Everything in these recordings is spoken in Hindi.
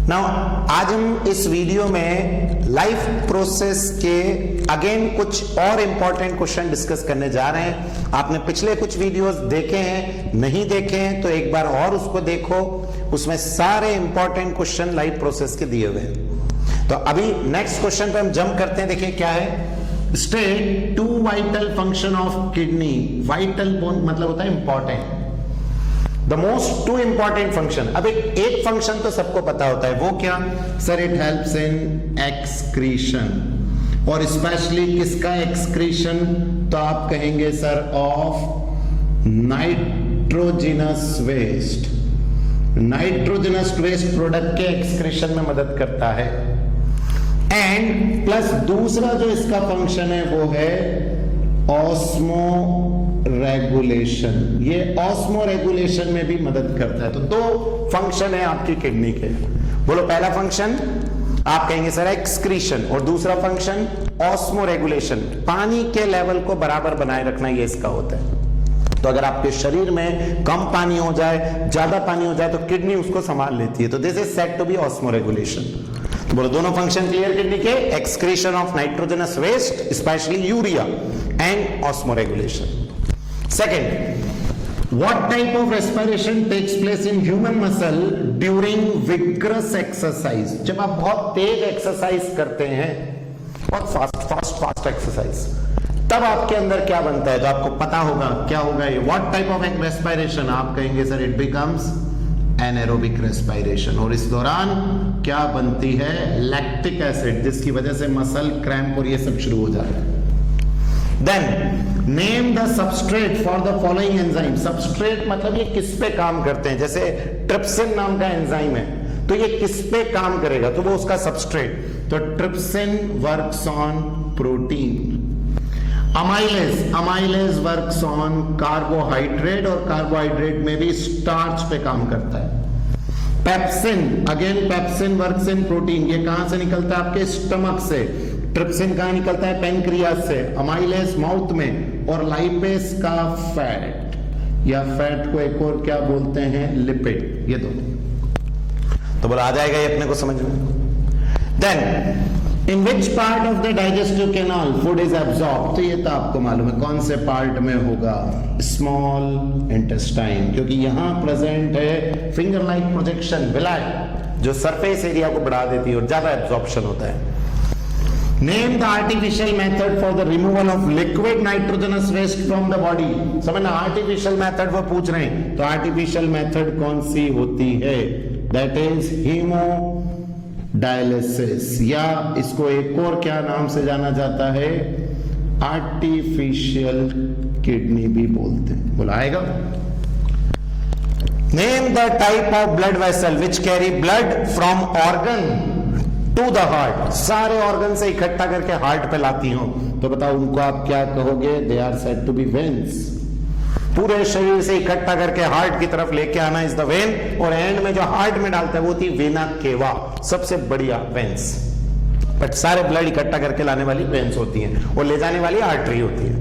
नाउ आज हम इस वीडियो में लाइफ प्रोसेस के अगेन कुछ और इंपॉर्टेंट क्वेश्चन डिस्कस करने जा रहे हैं। आपने पिछले कुछ वीडियोस देखे हैं, नहीं देखे हैं तो एक बार और उसको देखो, उसमें सारे इंपॉर्टेंट क्वेश्चन लाइफ प्रोसेस के दिए हुए हैं। तो अभी नेक्स्ट क्वेश्चन पे हम जंप करते हैं। देखिए क्या है, state two vital function of kidney. Vital मतलब होता है important, the most two important function. अब एक फंक्शन तो सबको पता होता है, वो क्या sir? It helps in excretion, और स्पेशली किसका एक्सक्रीशन? तो आप कहेंगे sir of nitrogenous waste. Nitrogenous waste product के एक्सक्रीशन में मदद करता है। एंड प्लस दूसरा जो इसका फंक्शन है वो है ऑस्मो रेगुलेशन। ये ऑस्मो रेगुलेशन में भी मदद करता है। तो दो फंक्शन है आपकी किडनी के। बोलो, पहला फंक्शन आप कहेंगे सर एक्सक्रीशन, और दूसरा फंक्शन ऑस्मो रेगुलेशन, पानी के लेवल को बराबर बनाए रखना, ये इसका होता है। तो अगर आपके शरीर में कम पानी हो जाए, ज्यादा पानी हो जाए, तो किडनी उसको संभाल लेती है। तो this is said to be osmoregulation. तो बोलो, दोनों फंक्शन क्लियर किडनी के? Excretion of nitrogenous waste, specially urea, and osmoregulation. Second, what type of respiration takes place in human muscle during vigorous exercise? जब आप बहुत तेज एक्सरसाइज करते हैं, बहुत फास्ट एक्सरसाइज, तब आपके अंदर क्या बनता है? तो आपको पता होगा क्या होगा ये। What type of respiration? आप कहेंगे sir it becomes anaerobic respiration, और इस दौरान क्या बनती है? लैक्टिक एसिड, जिसकी वजह से मसल क्रैम्प और ये सब शुरू हो जाता है। Then name the substrate for the following enzyme. Substrate मतलब ये किस पे काम करते हैं? जैसे ट्रिप्सिन नाम का एंजाइम है, तो ये किस पे काम करेगा? तो वो उसका सबस्ट्रेट। तो trypsin works on protein. Amylase works on carbohydrate, और कार्बोहाइड्रेट में भी स्टार्च पे काम करता है। Pepsin works in protein. ये कहां से निकलता है? आपके स्टमक से। ट्रिप्सिन कहां निकलता है? पेनक्रियास से। अमाइलेज माउथ में, और लाइपेस का फैट, या फैट को एक और क्या बोलते हैं? लिपिड। ये दोनों। तो बोला आ जाएगा ये अपने को समझ में। Then in which part of the digestive canal food is absorb? तो ये तो आपको मालूम है कौन से पार्ट में होगा? स्मॉल इंटेस्टाइन, क्योंकि यहां प्रेजेंट है फिंगर लाइक प्रोजेक्शन, विलाई, जो सरफेस एरिया को बढ़ा देती है और ज्यादा एब्सॉर्प्शन होता है। Name the artificial method for the removal of liquid nitrogenous waste from the body. समझना, आर्टिफिशियल मेथड वो पूछ रहे हैं, तो आर्टिफिशियल मेथड कौन सी होती है? That is hemodialysis, या इसको एक और क्या नाम से जाना जाता है? आर्टिफिशियल किडनी भी बोलते हैं। बुलाएगा। Name the type of blood vessel which carry blood from organ to the heart. सारे ऑर्गन से इकट्ठा करके हार्ट पे लाती हो, तो बताओ उनको आप क्या कहोगे? They are said to be veins. पूरे शरीर से इकट्ठा करके हार्ट की तरफ लेके आना इज द वेन, और एंड में जो हार्ट में डालता है वो थी वेना केवा, सबसे बढ़िया वेन्स। बट सारे ब्लड इकट्ठा करके लाने वाली वेन्स होती हैं, और ले जाने वाली आर्टरी होती है।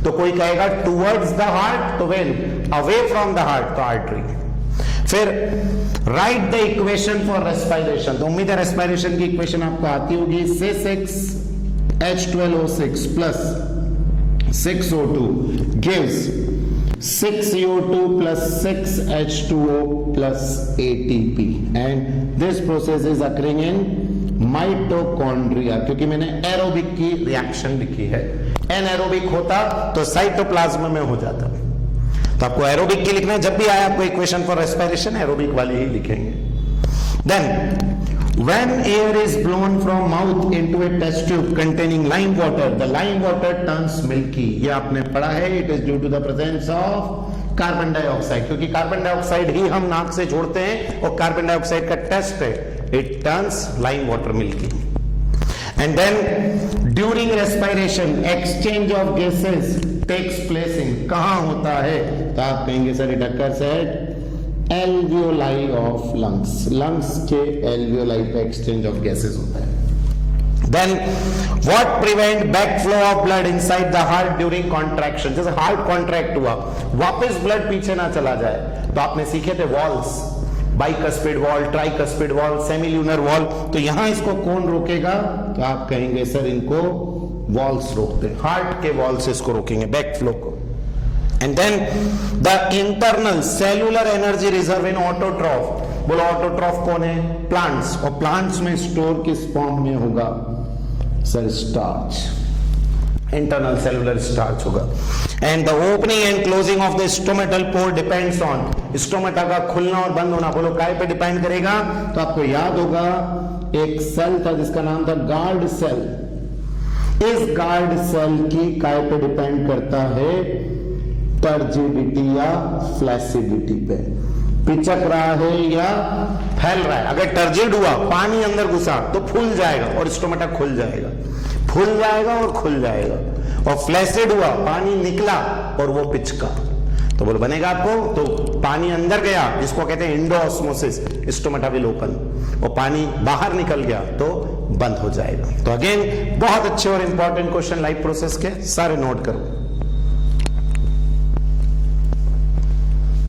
तो कोई कहेगा टूवर्ड्स द हार्ट तो when, away from the heart तो आर्टरी। फिर right the equation for respiration. तो उम्मीद है रेस्पिरेशन की इक्वेशन आपको आती होगी। C6H12O6 plus 6O2 gives 6CO2 plus 6H2O plus ATP, and this process is occurring in mitochondria, क्योंकि मैंने एरोबिक की रिएक्शन लिखी है। एनएरोबिक होता तो साइटोप्लाज्म में हो जाता। तो आपको एरोबिक की लिखना है, जब भी आए आपको इक्वेशन फॉर रेस्पिरेशन एरोबिक वाली ही लिखेंगे। Then when air is blown from mouth into a test tube containing lime water, the lime water turns milky. ये आपने पढ़ा है। It is due to the presence of carbon dioxide, क्योंकि कार्बन डाइऑक्साइड ही हम नाक से छोड़ते हैं, और कार्बन डाइऑक्साइड का टेस्ट है, it turns lime water milky. And then during respiration exchange of gases takes place in, कहां होता है? तो आप कहेंगे sir it occurs at alveoli of lungs. lungs के alveoli पे exchange of gases होता है। Then what prevent backflow of blood inside the heart during contraction? जैसे हार्ट कॉन्ट्रैक्ट हुआ, वापस ब्लड पीछे ना चला जाए, तो आपने सीखे थे walls. Bicuspid valve, tricuspid wall, semilunar valve. तो यहां इसको कौन रोकेगा? तो आप कहेंगे सर इनको वॉल्स रोकते हैं, हार्ट के वॉल से इसको रोकेंगे, बैक फ्लो को। And then the internal cellular energy reserve in autotroph. बोलो ऑटोट्रॉफ कौन है? प्लांट्स। और प्लांट्स में स्टोर किस फॉर्म में होगा? Sir starch, internal cellular starch होगा। And the opening and closing of the stomatal pore depends on, stomata का खुलना और बंद होना बोलो काय पे डिपेंड करेगा? तो आपको याद होगा एक सेल था जिसका नाम था गार्ड सेल। इस गार्ड सेल की काय पे डिपेंड करता है? टर्जिडिटी या फ्लैसिडिटी पे, पिचक रहा है या फैल रहा है। अगर टर्जिड हुआ, पानी अंदर घुसा तो फूल जाएगा और स्टोमेटा खुल जाएगा, फूल जाएगा और खुल जाएगा। और फ्लैसिड हुआ, पानी निकला और वो पिचका, तो बोलो बनेगा आपको। तो पानी अंदर गया जिसको कहते हैं इंडोऑस्मोसिस, स्टोमेटा विल ओपन, और पानी बाहर निकल गया तो बंद हो जाएगा। तो अगेन बहुत अच्छे और इंपॉर्टेंट क्वेश्चन लाइफ प्रोसेस के, सारे नोट करो।